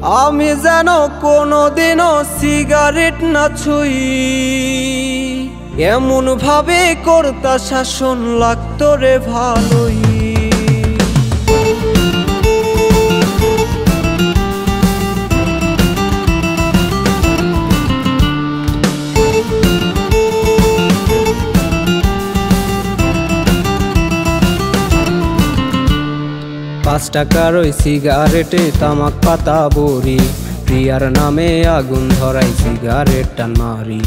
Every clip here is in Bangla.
আমি যেন কোনোদিনও সিগারেট না ছুঁই, এমন ভাবে কর্তা শাসন লাগতো রে ভালোই। 5 টাকার ওই সিগারেটে তামাক পাতা বড়ি, প্রিয়ার নামে আগুন ধরাই সিগারেট টান মারি।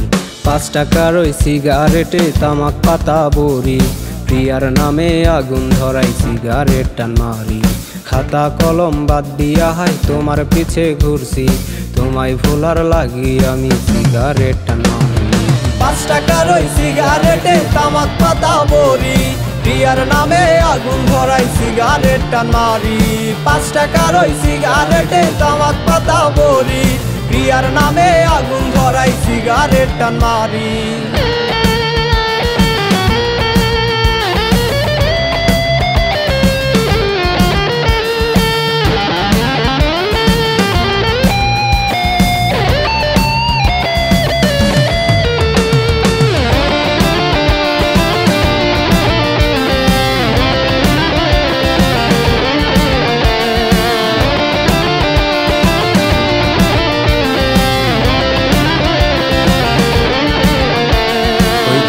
5 টাকার ওই সিগারেটে তামাক পাতা বড়ি, প্রিয়ার নামে আগুন ধরাই সিগারেট টান মারি। খাতা কলম বাদ দিয়া হাই তোমার পিছে ঘুরছি, তোমায় ভোলার লাগি আমি সিগারেট টান মারি। 5 টাকার ওই সিগারেটে তামাক পাতা বড়ি, প্রিয়ার নামে আগুন ধরাই সিগারেট টান মারি। 5 টাকার ওই সিগারেটে তামাক পাতা বড়ি, প্রিয়ার নামে আগুন ধরাই সিগারেট টান মারি।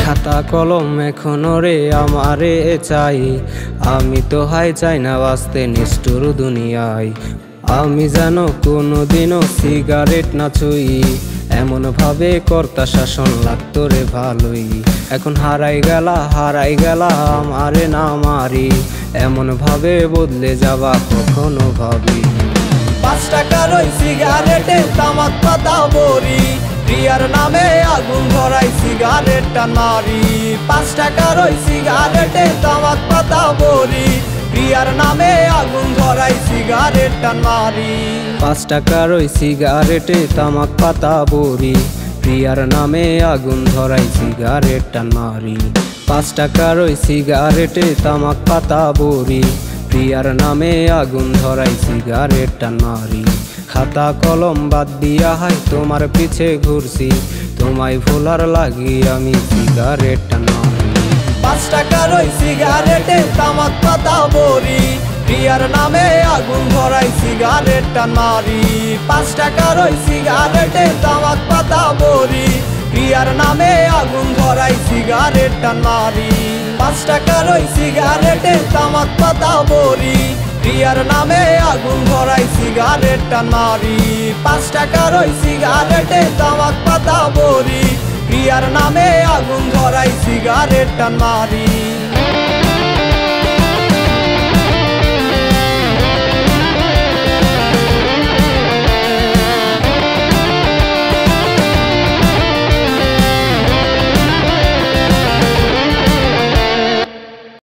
খাতা কলম এখনো রে আমারে চাই, আমি তো হাই চাই না বাঁচতে নিষ্ঠুর দুনিয়ায়। আমি যেন কোনোদিনও সিগারেট না ছুঁই, এমন ভাবে কর্তা শাসন লাগতো রে ভালোই। এখন হারাই গেলা আমারে না মারি, এমন ভাবে বদলে যাবা কখনো ভাবি। 5 টাকার ওই সিগারেটে তামাক পাতা বড়ি, প্রিয়ার নামে আগুন ধরাই সিগারেট টান মারি। 5 টাকার ওই সিগারেটে তামাক পাতা বড়ি, প্রিয়ার নামে আগুন ধরাই সিগারেট টান মারি। 5 টাকার ওই সিগারেটে তামাক পাতা বড়ি, প্রিয়ার নামে আগুন ধরাই সিগারেট টান মারি। 5 টাকার ওই সিগারেটে তামাক পাতা বড়ি, প্রিয়ার নামে আগুন ধরাই সিগারেট টান মারি। খাতা কলম বাদ দিয়া হাই তোমার পিছে ঘুরছি, তোমায় ভোলার লাগি আমি সিগারেট টান মারি। 5 টাকার ওই সিগারেটে তামাক পাতা বড়ি, প্রিয়ার নামে আগুন ধরাই সিগারেট টান মারি। 5 টাকার ওই সিগারেটে তামাক পাতা বড়ি, প্রিয়ার নামে আগুন ধরাই সিগারেট টান মারি। 5 টাকার ওই সিগারেটে তামাক পাতা বড়ি, প্রিয়ার নামে আগুন ধরাই সিগারেট টান মারি। 5 টাকার ওই সিগারেটে তামাক পাতা বড়ি, প্রিয়ার নামে আগুন ধরাই সিগারেট টান মারি।